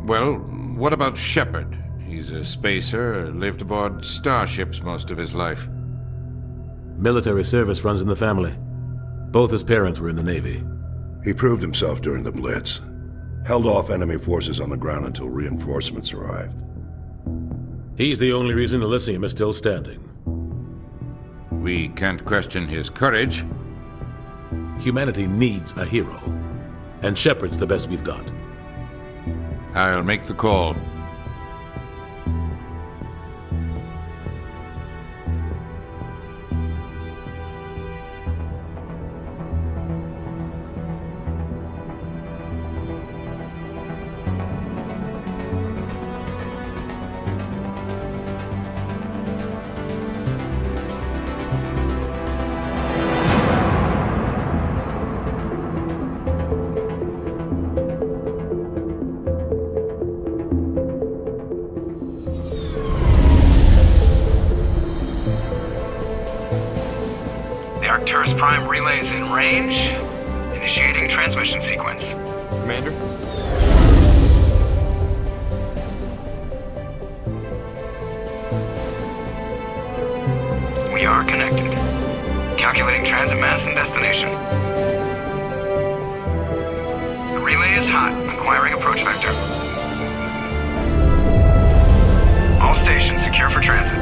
Well, what about Shepard? He's a spacer, lived aboard starships most of his life. Military service runs in the family. Both his parents were in the Navy. He proved himself during the Blitz. Held off enemy forces on the ground until reinforcements arrived. He's the only reason Elysium is still standing. We can't question his courage. Humanity needs a hero. And Shepard's the best we've got. I'll make the call. Arcturus Prime relays in range. Initiating transmission sequence. Commander? We are connected. Calculating transit mass and destination. The relay is hot. Acquiring approach vector. All stations secure for transit.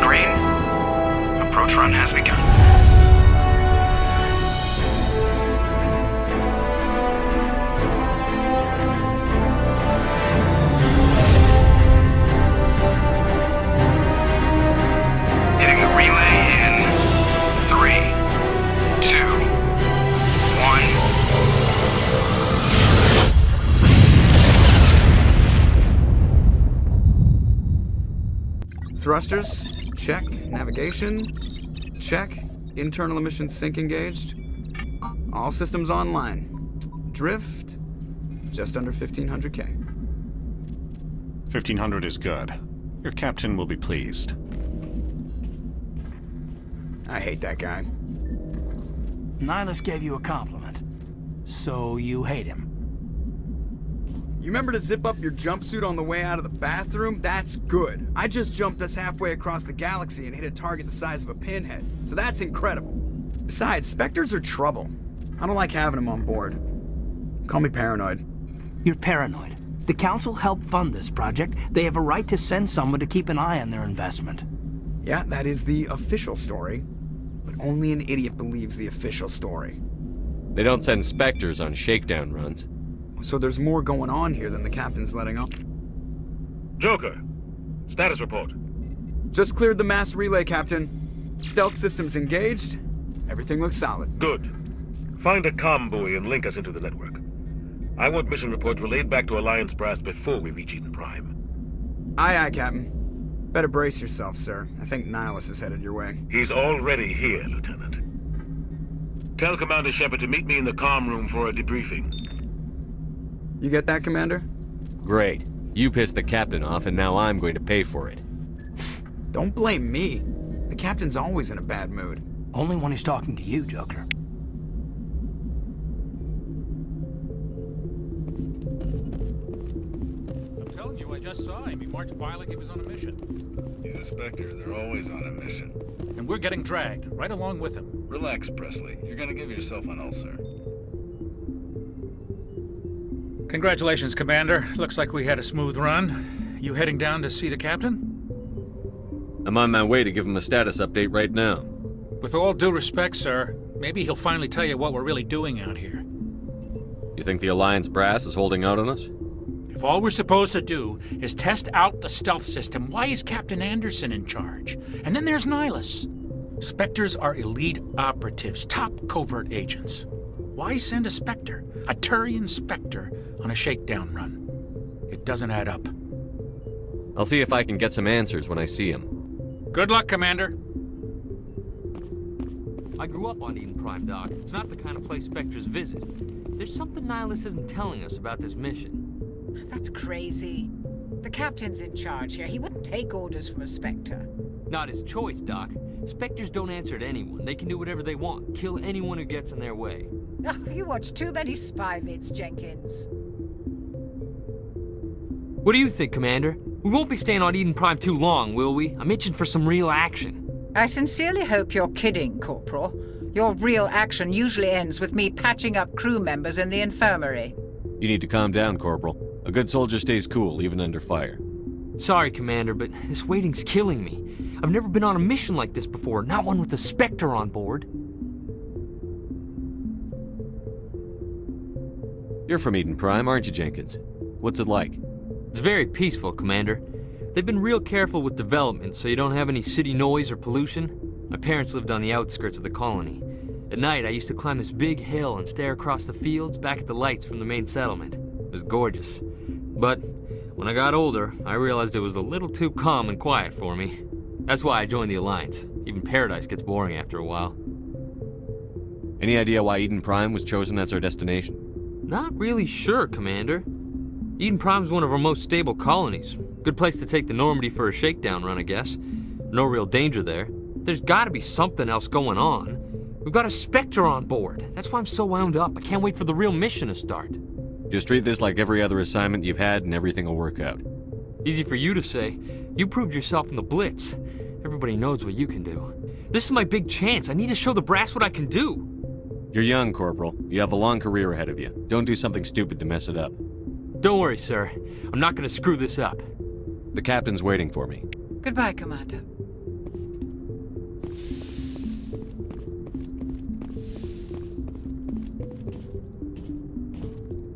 Green. Approach run has begun. Hitting the relay in 3, 2, 1. Thrusters. Check. Navigation. Check. Internal emission sync engaged. All systems online. Drift. Just under 1500K. 1500 is good. Your captain will be pleased. I hate that guy. Nihilus gave you a compliment. So you hate him. You remember to zip up your jumpsuit on the way out of the bathroom? That's good. I just jumped us halfway across the galaxy and hit a target the size of a pinhead, so that's incredible. Besides, Spectres are trouble. I don't like having them on board. Call me paranoid. You're paranoid. The Council helped fund this project. They have a right to send someone to keep an eye on their investment. Yeah, that is the official story. But only an idiot believes the official story. They don't send Spectres on shakedown runs. So there's more going on here than the captain's letting on. Joker, status report. Just cleared the mass relay, Captain. Stealth systems engaged. Everything looks solid. Good. Find a comm buoy and link us into the network. I want mission reports relayed back to Alliance Brass before we reach Eden Prime. Aye, aye, Captain. Better brace yourself, sir. I think Nihilus is headed your way. He's already here, Lieutenant. Tell Commander Shepard to meet me in the comm room for a debriefing. You get that, Commander? Great. You pissed the captain off, and now I'm going to pay for it. Don't blame me. The captain's always in a bad mood. Only when he's talking to you, Joker. I'm telling you, I just saw him. He marched by like he was on a mission. He's a Spectre. They're always on a mission. And we're getting dragged, right along with him. Relax, Presley. You're gonna give yourself an ulcer. Congratulations, Commander. Looks like we had a smooth run. You heading down to see the captain? I'm on my way to give him a status update right now. With all due respect, sir, maybe he'll finally tell you what we're really doing out here. You think the Alliance Brass is holding out on us? If all we're supposed to do is test out the stealth system, why is Captain Anderson in charge? And then there's Nihilus. Spectres are elite operatives, top covert agents. Why send a Spectre, a Turian Spectre, on a shakedown run? It doesn't add up. I'll see if I can get some answers when I see him. Good luck, Commander. I grew up on Eden Prime, Doc. It's not the kind of place Spectres visit. There's something Nihilus isn't telling us about this mission. That's crazy. The captain's in charge here. He wouldn't take orders from a Spectre. Not his choice, Doc. Spectres don't answer to anyone. They can do whatever they want. Kill anyone who gets in their way. Oh, you watch too many spy vids, Jenkins. What do you think, Commander? We won't be staying on Eden Prime too long, will we? I'm itching for some real action. I sincerely hope you're kidding, Corporal. Your real action usually ends with me patching up crew members in the infirmary. You need to calm down, Corporal. A good soldier stays cool, even under fire. Sorry, Commander, but this waiting's killing me. I've never been on a mission like this before, not one with a Spectre on board. You're from Eden Prime, aren't you, Jenkins? What's it like? It's very peaceful, Commander. They've been real careful with development, so you don't have any city noise or pollution. My parents lived on the outskirts of the colony. At night, I used to climb this big hill and stare across the fields back at the lights from the main settlement. It was gorgeous. But when I got older, I realized it was a little too calm and quiet for me. That's why I joined the Alliance. Even Paradise gets boring after a while. Any idea why Eden Prime was chosen as our destination? Not really sure, Commander. Eden Prime's one of our most stable colonies. Good place to take the Normandy for a shakedown run, I guess. No real danger there. There's gotta be something else going on. We've got a Spectre on board. That's why I'm so wound up. I can't wait for the real mission to start. Just treat this like every other assignment you've had and everything will work out. Easy for you to say. You proved yourself in the Blitz. Everybody knows what you can do. This is my big chance. I need to show the brass what I can do. You're young, Corporal. You have a long career ahead of you. Don't do something stupid to mess it up. Don't worry, sir. I'm not gonna screw this up. The captain's waiting for me. Goodbye, Commander.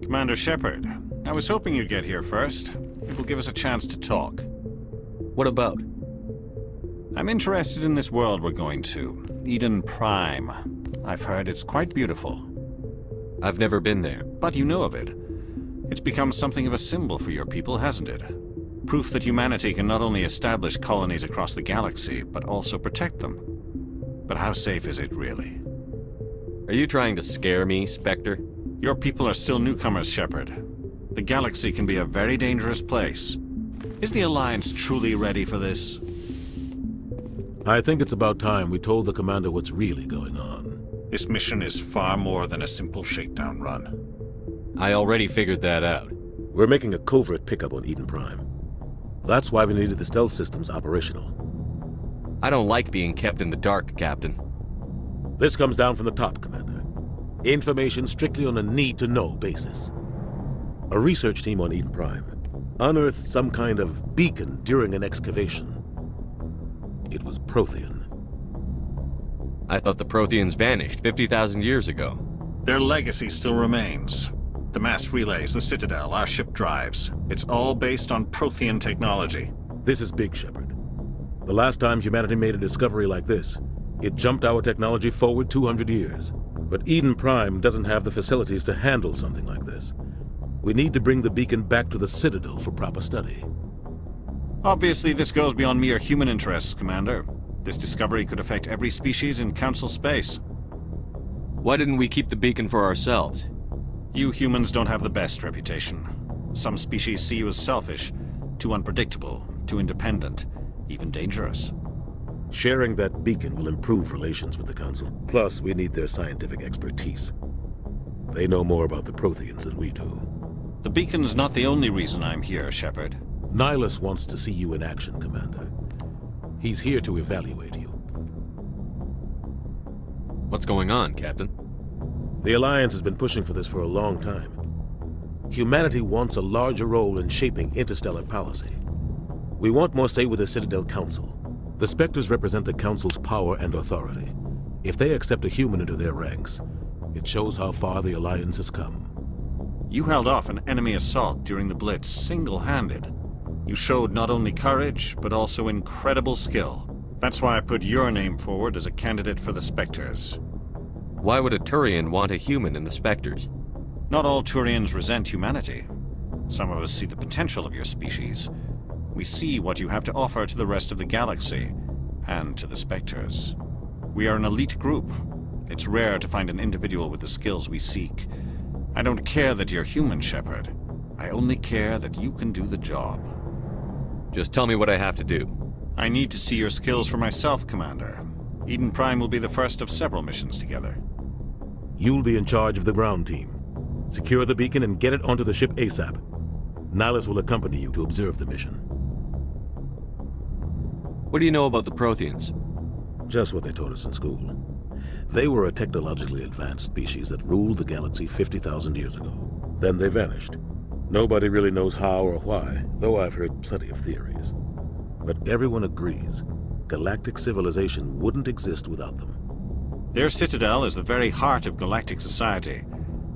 Commander Shepard, I was hoping you'd get here first. It will give us a chance to talk. What about? I'm interested in this world we're going to, Eden Prime. I've heard it's quite beautiful. I've never been there. But you know of it. It's become something of a symbol for your people, hasn't it? Proof that humanity can not only establish colonies across the galaxy, but also protect them. But how safe is it, really? Are you trying to scare me, Spectre? Your people are still newcomers, Shepard. The galaxy can be a very dangerous place. Is the Alliance truly ready for this? I think it's about time we told the Commander what's really going on. This mission is far more than a simple shakedown run. I already figured that out. We're making a covert pickup on Eden Prime. That's why we needed the stealth systems operational. I don't like being kept in the dark, Captain. This comes down from the top, Commander. Information strictly on a need-to-know basis. A research team on Eden Prime unearthed some kind of beacon during an excavation. It was Prothean. I thought the Protheans vanished 50,000 years ago. Their legacy still remains. The mass relays, the Citadel, our ship drives. It's all based on Prothean technology. This is big, Shepard. The last time humanity made a discovery like this, it jumped our technology forward 200 years. But Eden Prime doesn't have the facilities to handle something like this. We need to bring the beacon back to the Citadel for proper study. Obviously, this goes beyond mere human interests, Commander. This discovery could affect every species in Council space. Why didn't we keep the beacon for ourselves? You humans don't have the best reputation. Some species see you as selfish, too unpredictable, too independent, even dangerous. Sharing that beacon will improve relations with the Council. Plus, we need their scientific expertise. They know more about the Protheans than we do. The beacon's not the only reason I'm here, Shepard. Nihilus wants to see you in action, Commander. He's here to evaluate you. What's going on, Captain? The Alliance has been pushing for this for a long time. Humanity wants a larger role in shaping interstellar policy. We want more say with the Citadel Council. The Spectres represent the Council's power and authority. If they accept a human into their ranks, it shows how far the Alliance has come. You held off an enemy assault during the Blitz single-handed. You showed not only courage, but also incredible skill. That's why I put your name forward as a candidate for the Spectres. Why would a Turian want a human in the Spectres? Not all Turians resent humanity. Some of us see the potential of your species. We see what you have to offer to the rest of the galaxy, and to the Spectres. We are an elite group. It's rare to find an individual with the skills we seek. I don't care that you're human, Shepard. I only care that you can do the job. Just tell me what I have to do. I need to see your skills for myself, Commander. Eden Prime will be the first of several missions together. You'll be in charge of the ground team. Secure the beacon and get it onto the ship ASAP. Nihilus will accompany you to observe the mission. What do you know about the Protheans? Just what they taught us in school. They were a technologically advanced species that ruled the galaxy 50,000 years ago. Then they vanished. Nobody really knows how or why, though I've heard plenty of theories. But everyone agrees, galactic civilization wouldn't exist without them. Their citadel is the very heart of galactic society,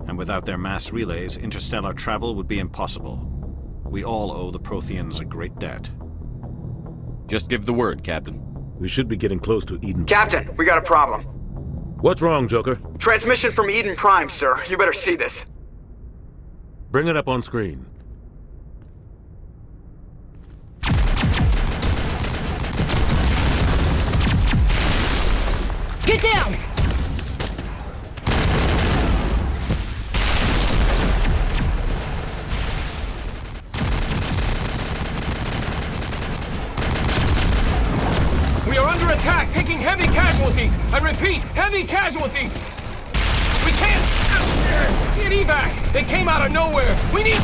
and without their mass relays, interstellar travel would be impossible. We all owe the Protheans a great debt. Just give the word, Captain. We should be getting close to Eden. Captain, we got a problem. What's wrong, Joker? Transmission from Eden Prime, sir. You better see this. Bring it up on screen. Get down! We are under attack, taking heavy casualties. I repeat, heavy casualties. We can't get evac. They came out of nowhere. We need...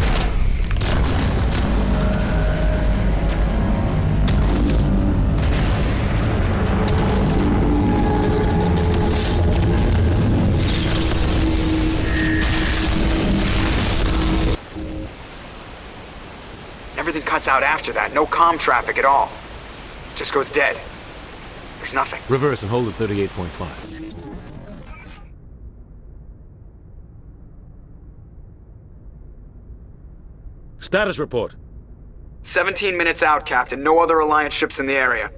Everything cuts out after that. No comm traffic at all. Just goes dead. There's nothing. Reverse and hold at 38.5. Status report. 17 minutes out, Captain. No other Alliance ships in the area.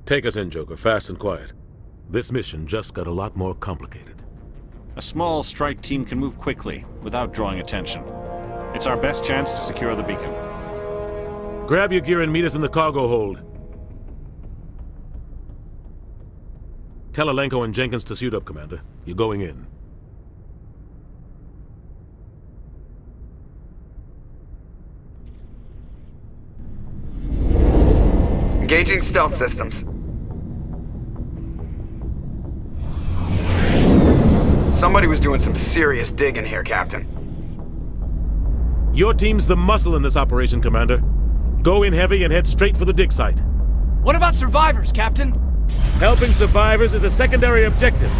Take us in, Joker, fast and quiet. This mission just got a lot more complicated. A small strike team can move quickly, without drawing attention. It's our best chance to secure the beacon. Grab your gear and meet us in the cargo hold. Tell Alenko and Jenkins to suit up, Commander. You're going in. Engaging stealth systems. Somebody was doing some serious digging here, Captain. Your team's the muscle in this operation, Commander. Go in heavy and head straight for the dig site. What about survivors, Captain? Helping survivors is a secondary objective.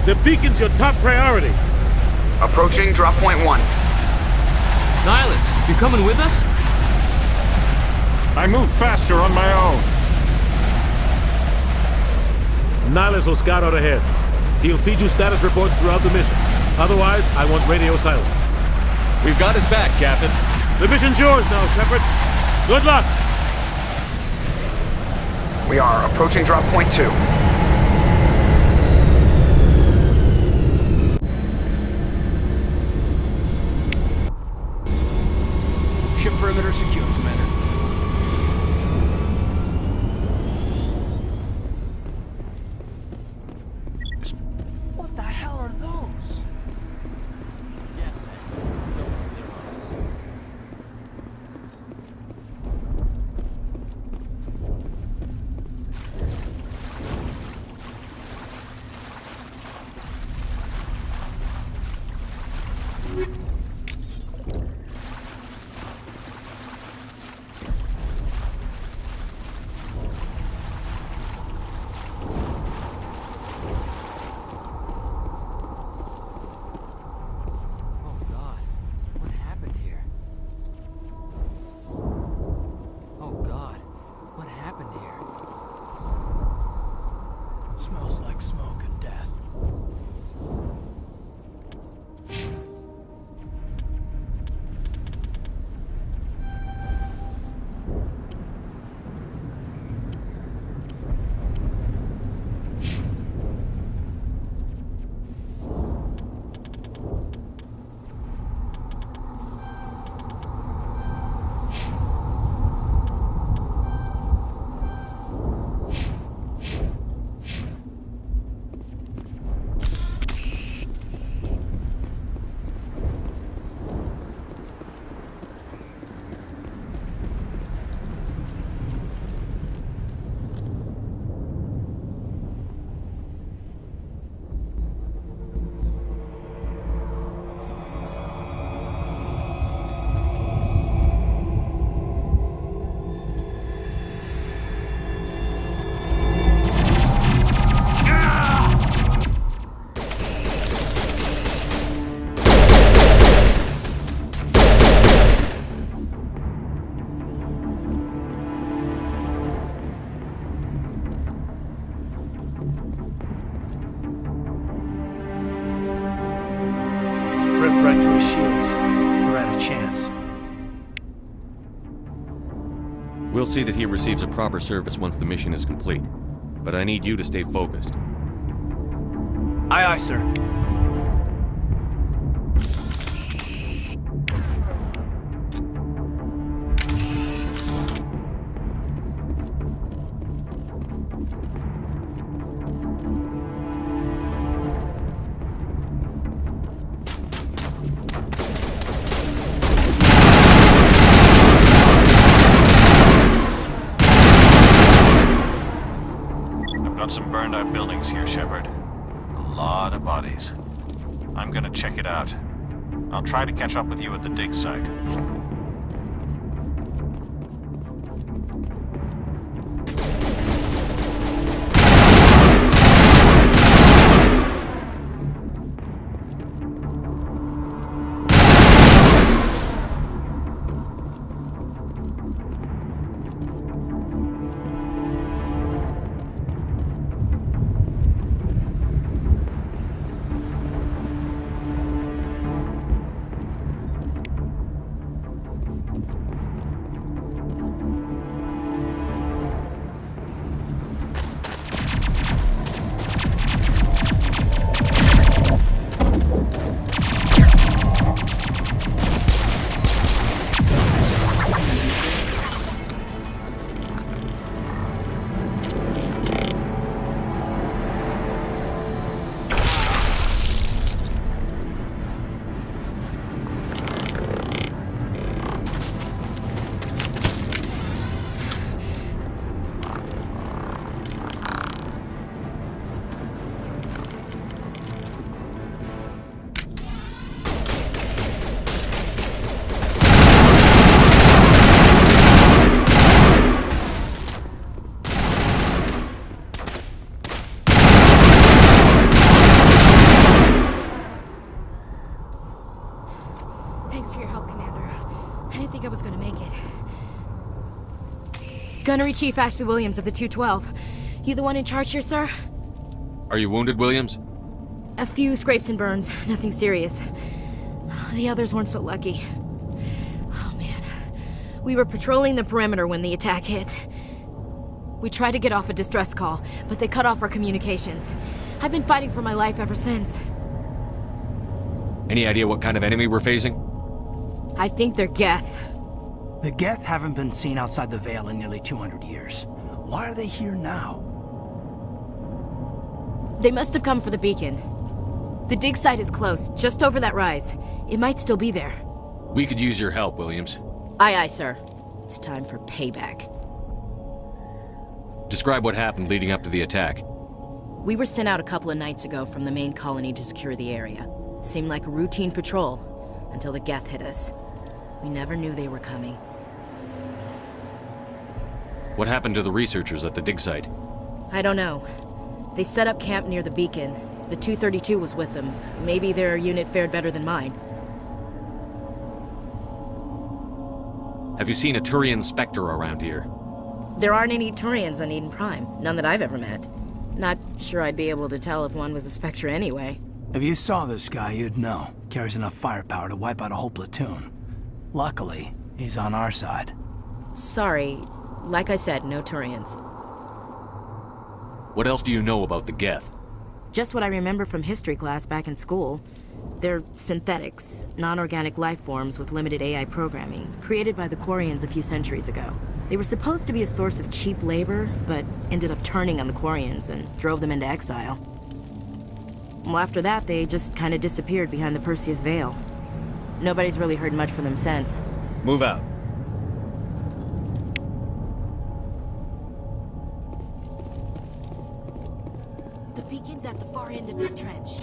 The beacon's your top priority. Approaching drop point 1. Nihilus, you coming with us? I move faster on my own. Nihilus will scout out ahead. He'll feed you status reports throughout the mission. Otherwise, I want radio silence. We've got his back, Captain. The mission's yours now, Shepard. Good luck! We are approaching drop point 2. Ship perimeter secure, Commander. What the hell are those? chance. We'll see that he receives a proper service once the mission is complete. But I need you to stay focused. Aye, aye, sir. Some burned out buildings here, Shepard. A lot of bodies. I'm gonna check it out. I'll try to catch up with you at the dig site. Gunnery Chief Ashley Williams of the 212. You the one in charge here, sir? Are you wounded, Williams? A few scrapes and burns, nothing serious. The others weren't so lucky. Oh man. We were patrolling the perimeter when the attack hit. We tried to get off a distress call, but they cut off our communications. I've been fighting for my life ever since. Any idea what kind of enemy we're facing? I think they're Geth. The Geth haven't been seen outside the Veil in nearly 200 years. Why are they here now? They must have come for the beacon. The dig site is close, just over that rise. It might still be there. We could use your help, Williams. Aye, aye, sir. It's time for payback. Describe what happened leading up to the attack. We were sent out a couple of nights ago from the main colony to secure the area. Seemed like a routine patrol, until the Geth hit us. We never knew they were coming. What happened to the researchers at the dig site? I don't know. They set up camp near the beacon. The 232 was with them. Maybe their unit fared better than mine. Have you seen a Turian Spectre around here? There aren't any Turians on Eden Prime. None that I've ever met. Not sure I'd be able to tell if one was a Spectre anyway. If you saw this guy, you'd know. Carries enough firepower to wipe out a whole platoon. Luckily, he's on our side. Sorry. Like I said, no Turians. What else do you know about the Geth? Just what I remember from history class back in school. They're synthetics, non-organic life forms with limited AI programming, created by the Quarians a few centuries ago. They were supposed to be a source of cheap labor, but ended up turning on the Quarians and drove them into exile. Well, after that, they just kind of disappeared behind the Perseus Veil. Nobody's really heard much from them since. Move out. The beacon's at the far end of this trench.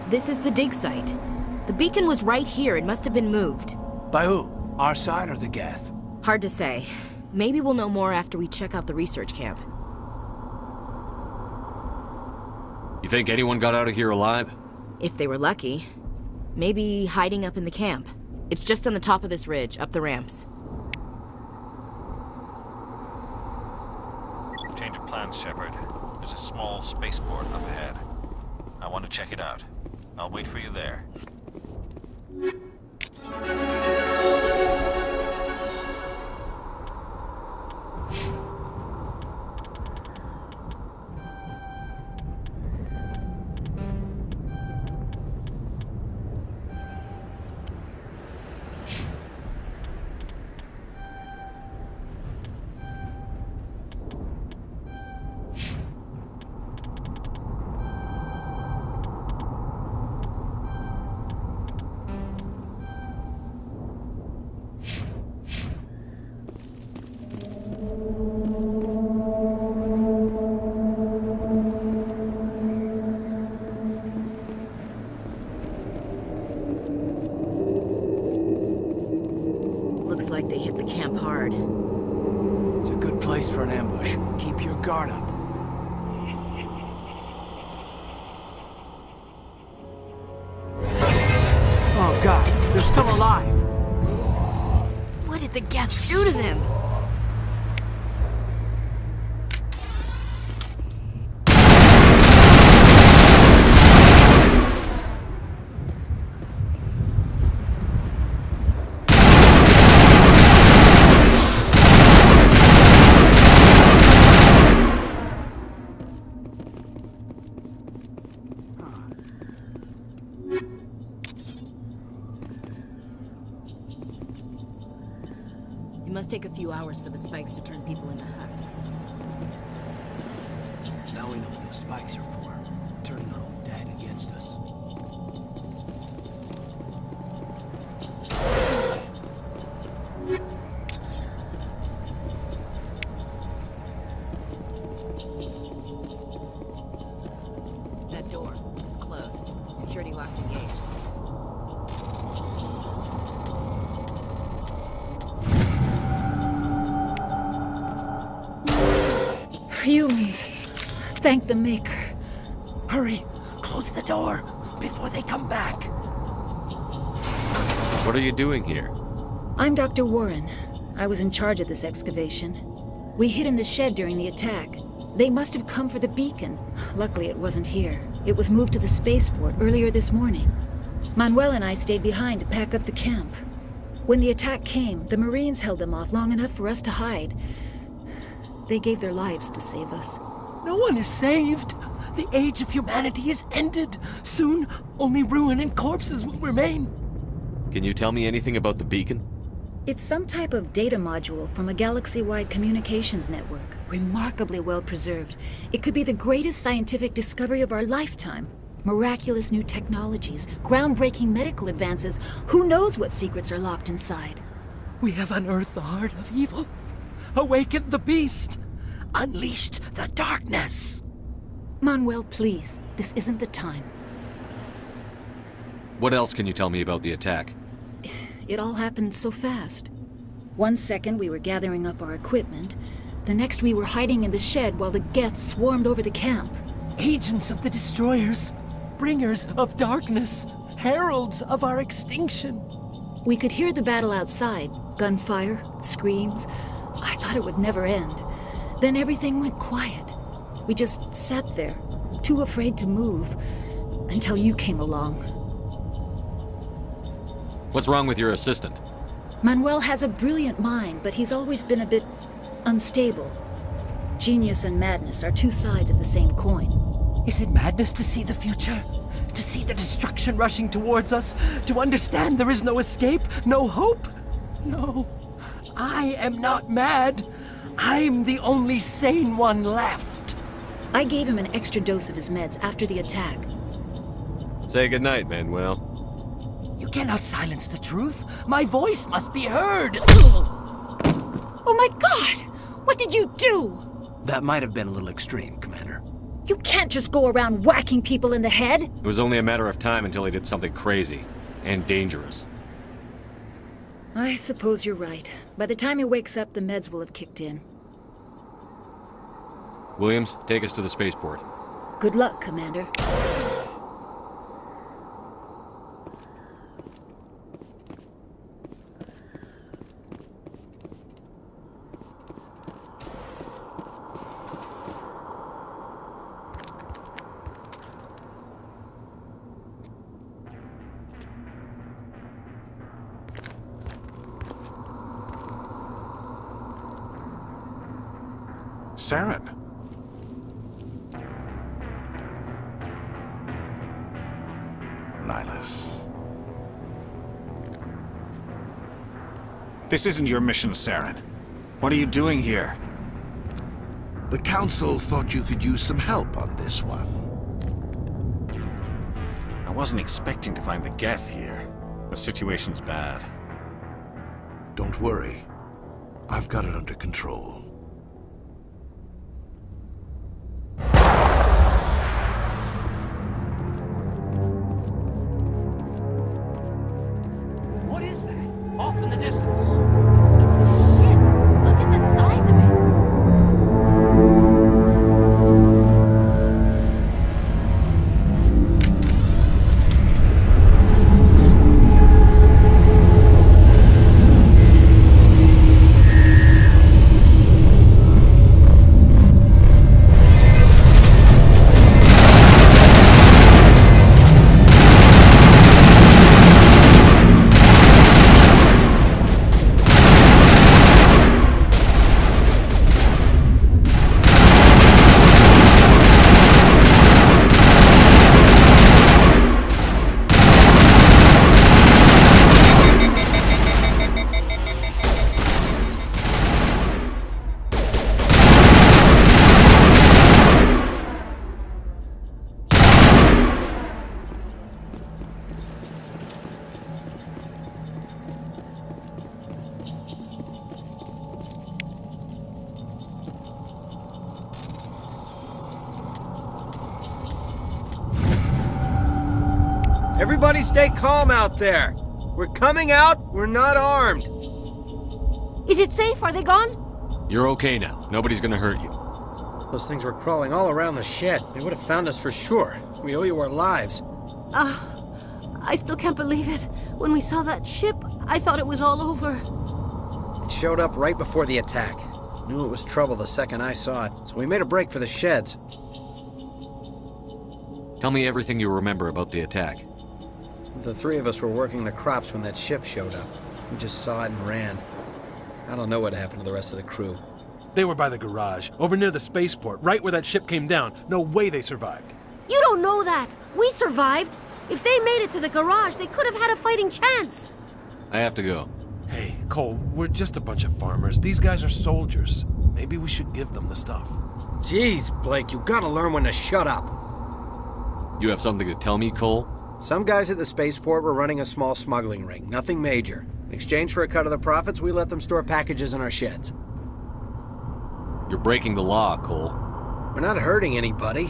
This is the dig site. The beacon was right here. It must have been moved. By who? Our side or the Geth? Hard to say. Maybe we'll know more after we check out the research camp. You think anyone got out of here alive? If they were lucky. Maybe hiding up in the camp. It's just on the top of this ridge, up the ramps. Change of plans, Shepard. There's a small spaceport up ahead. I want to check it out. I'll wait for you there. Looks like they hit the camp hard. It's a good place for an ambush. Keep your guard up. Oh god, they're still alive! What did the Geth do to them? It must take a few hours for the spikes to turn people into husks. Now we know what those spikes are for. Turning our own dead against us. That door, it's closed. Security lock's engaged. Humans. Thank the Maker. Hurry! Close the door before they come back. What are you doing here? I'm Dr. Warren. I was in charge of this excavation. We hid in the shed during the attack. They must have come for the beacon. Luckily, it wasn't here. It was moved to the spaceport earlier this morning. Manuel and I stayed behind to pack up the camp. When the attack came, the Marines held them off long enough for us to hide. They gave their lives to save us. No one is saved. The age of humanity is ended. Soon, only ruin and corpses will remain. Can you tell me anything about the beacon? It's some type of data module from a galaxy-wide communications network. Remarkably well preserved. It could be the greatest scientific discovery of our lifetime. Miraculous new technologies, groundbreaking medical advances. Who knows what secrets are locked inside? We have unearthed the heart of evil. Awakened the beast. Unleashed the darkness. Manuel, please. This isn't the time. What else can you tell me about the attack? It all happened so fast. 1 second we were gathering up our equipment. The next we were hiding in the shed while the Geth swarmed over the camp. Agents of the destroyers. Bringers of darkness. Heralds of our extinction. We could hear the battle outside. Gunfire, screams. I thought it would never end. Then everything went quiet. We just sat there, too afraid to move, until you came along. What's wrong with your assistant? Manuel has a brilliant mind, but he's always been a bit unstable. Genius and madness are two sides of the same coin. Is it madness to see the future? To see the destruction rushing towards us? To understand there is no escape? No hope? No. I am not mad. I'm the only sane one left. I gave him an extra dose of his meds after the attack. Say goodnight, Manuel. You cannot silence the truth. My voice must be heard. Oh my God! What did you do? That might have been a little extreme, Commander. You can't just go around whacking people in the head. It was only a matter of time until he did something crazy and dangerous. I suppose you're right. By the time he wakes up, the meds will have kicked in. Williams, take us to the spaceport. Good luck, Commander. Saren. Nihilus. This isn't your mission, Saren. What are you doing here? The Council thought you could use some help on this one. I wasn't expecting to find the Geth here. The situation's bad. Don't worry. I've got it under control. What is that? Off in the distance. It's a ship. Look at the size of it. Everybody stay calm out there. We're coming out, we're not armed. Is it safe? Are they gone? You're okay now. Nobody's gonna hurt you. Those things were crawling all around the shed. They would have found us for sure. We owe you our lives. I still can't believe it. When we saw that ship, I thought it was all over. It showed up right before the attack. Knew it was trouble the second I saw it, so we made a break for the sheds. Tell me everything you remember about the attack. The three of us were working the crops when that ship showed up. We just saw it and ran. I don't know what happened to the rest of the crew. They were by the garage, over near the spaceport, right where that ship came down. No way they survived. You don't know that. We survived. If they made it to the garage, they could have had a fighting chance. I have to go. Hey, Cole, we're just a bunch of farmers. These guys are soldiers. Maybe we should give them the stuff. Jeez, Blake, you gotta learn when to shut up. You have something to tell me, Cole? Some guys at the spaceport were running a small smuggling ring, nothing major. In exchange for a cut of the profits, we let them store packages in our sheds. You're breaking the law, Cole. We're not hurting anybody.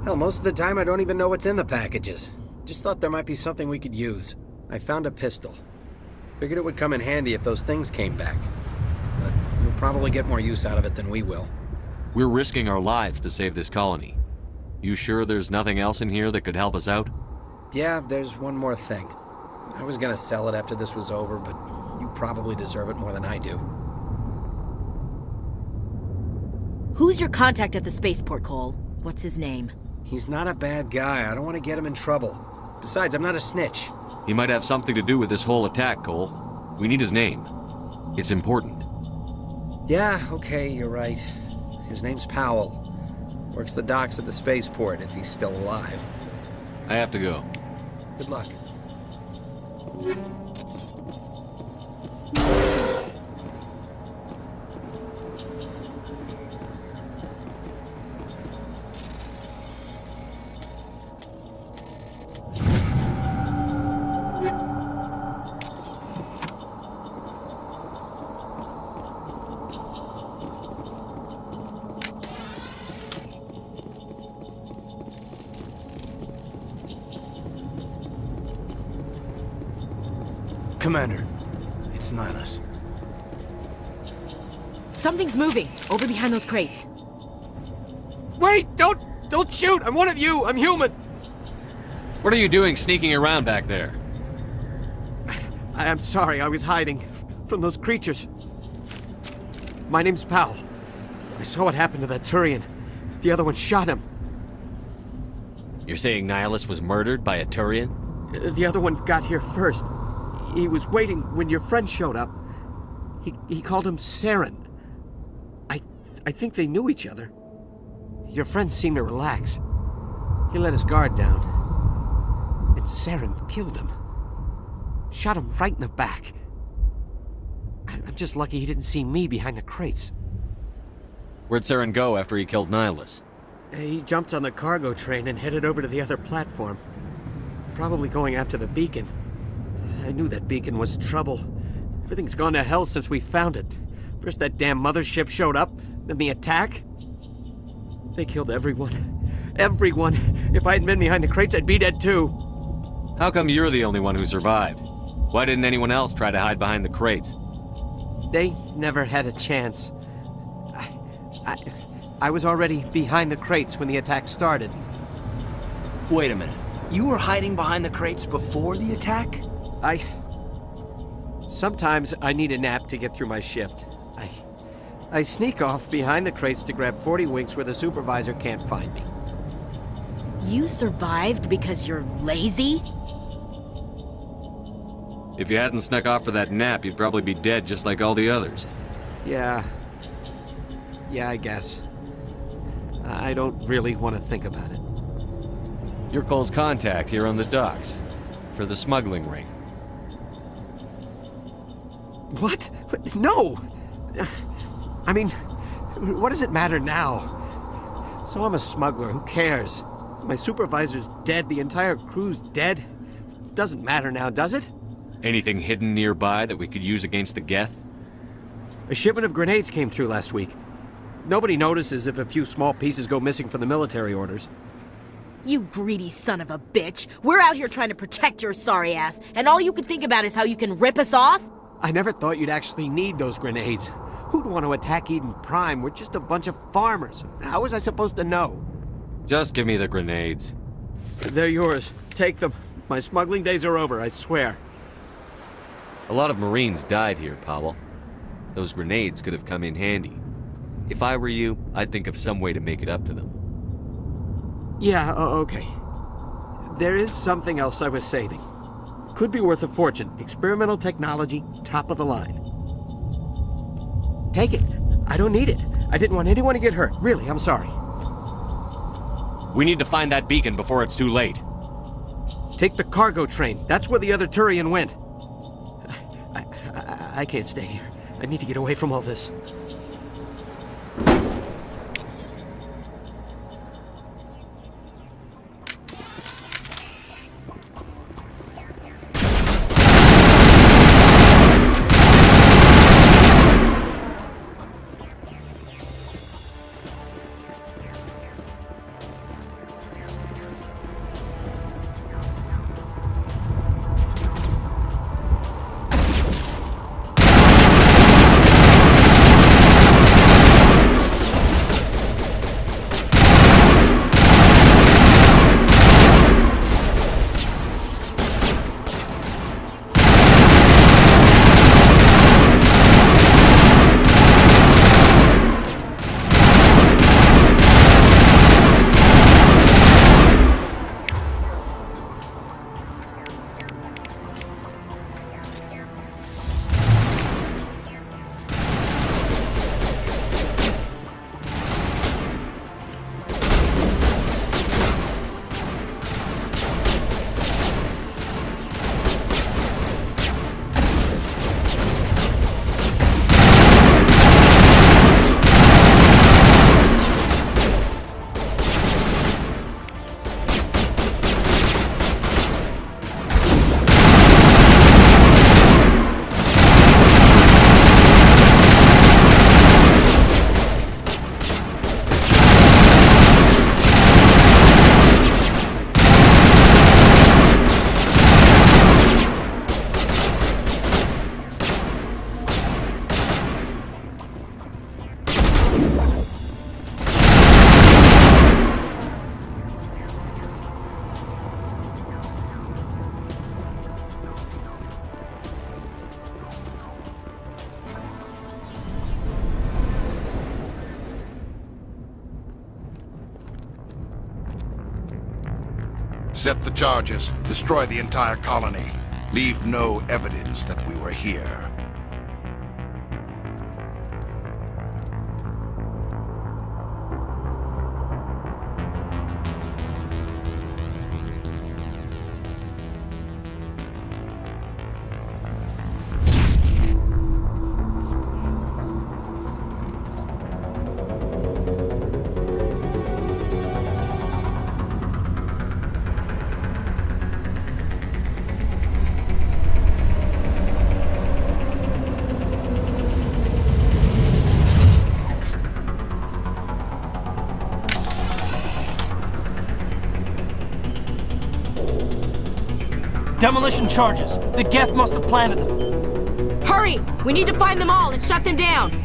Hell, most of the time I don't even know what's in the packages. Just thought there might be something we could use. I found a pistol. Figured it would come in handy if those things came back. But you'll probably get more use out of it than we will. We're risking our lives to save this colony. You sure there's nothing else in here that could help us out? Yeah, there's one more thing. I was gonna sell it after this was over, but you probably deserve it more than I do. Who's your contact at the spaceport, Cole? What's his name? He's not a bad guy. I don't want to get him in trouble. Besides, I'm not a snitch. He might have something to do with this whole attack, Cole. We need his name. It's important. Yeah, okay, you're right. His name's Powell. Works the docks at the spaceport if he's still alive. I have to go. Good luck. Commander, it's Nihilus. Something's moving, over behind those crates. Wait! Don't shoot! I'm one of you! I'm human! What are you doing sneaking around back there? I'm sorry, I was hiding from those creatures. My name's Powell. I saw what happened to that Turian. The other one shot him. You're saying Nihilus was murdered by a Turian? The other one got here first. He was waiting when your friend showed up. He called him Saren. I think they knew each other. Your friend seemed to relax. He let his guard down. And Saren killed him. Shot him right in the back. I'm just lucky he didn't see me behind the crates. Where'd Saren go after he killed Nihilus? He jumped on the cargo train and headed over to the other platform. Probably going after the beacon. I knew that beacon was trouble. Everything's gone to hell since we found it. First that damn mothership showed up, then the attack. They killed everyone. Everyone! If I hadn't been behind the crates, I'd be dead too. How come you're the only one who survived? Why didn't anyone else try to hide behind the crates? They never had a chance. I was already behind the crates when the attack started. Wait a minute. You were hiding behind the crates before the attack? Sometimes I need a nap to get through my shift. I sneak off behind the crates to grab 40 winks where the supervisor can't find me. You survived because you're lazy? If you hadn't snuck off for that nap, you'd probably be dead just like all the others. Yeah, I guess. I don't really want to think about it. You're Cole's contact here on the docks. For the smuggling ring. What? No! I mean, what does it matter now? So I'm a smuggler, who cares? My supervisor's dead, the entire crew's dead. Doesn't matter now, does it? Anything hidden nearby that we could use against the Geth? A shipment of grenades came through last week. Nobody notices if a few small pieces go missing from the military orders. You greedy son of a bitch! We're out here trying to protect your sorry ass, and all you can think about is how you can rip us off? I never thought you'd actually need those grenades. Who'd want to attack Eden Prime? We're just a bunch of farmers. How was I supposed to know? Just give me the grenades. They're yours. Take them. My smuggling days are over, I swear. A lot of Marines died here, Powell. Those grenades could have come in handy. If I were you, I'd think of some way to make it up to them. Yeah, okay. There is something else I was saving. Could be worth a fortune. Experimental technology, top of the line. Take it. I don't need it. I didn't want anyone to get hurt. Really, I'm sorry. We need to find that beacon before it's too late. Take the cargo train. That's where the other Turian went. I can't stay here. I need to get away from all this. Set the charges. Destroy the entire colony. Leave no evidence that we were here. Demolition charges. The Geth must have planted them. Hurry! We need to find them all and shut them down!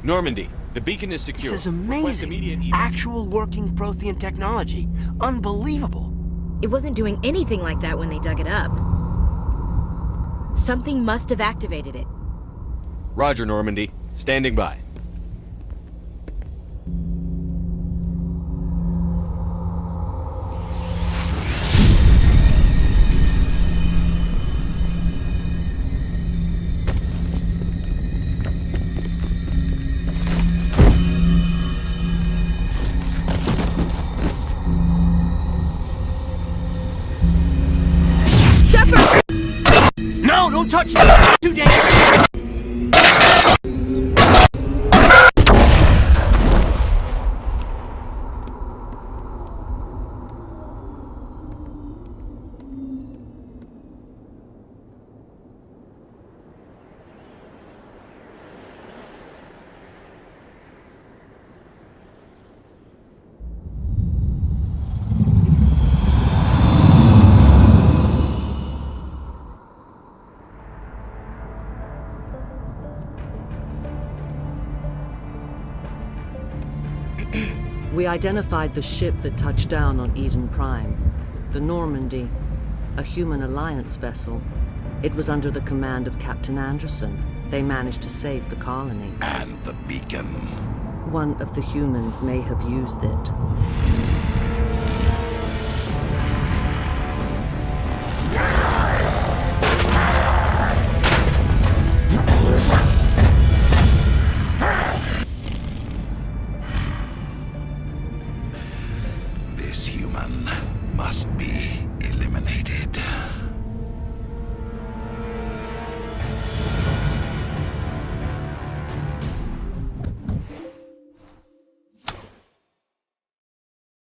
Normandy, the beacon is secure. This is amazing. Actual working Prothean technology. Unbelievable. It wasn't doing anything like that when they dug it up. Something must have activated it. Roger, Normandy. Standing by. Don't touch it! Too dangerous! We identified the ship that touched down on Eden Prime. The Normandy, a human alliance vessel. It was under the command of Captain Anderson. They managed to save the colony. And the beacon. One of the humans may have used it.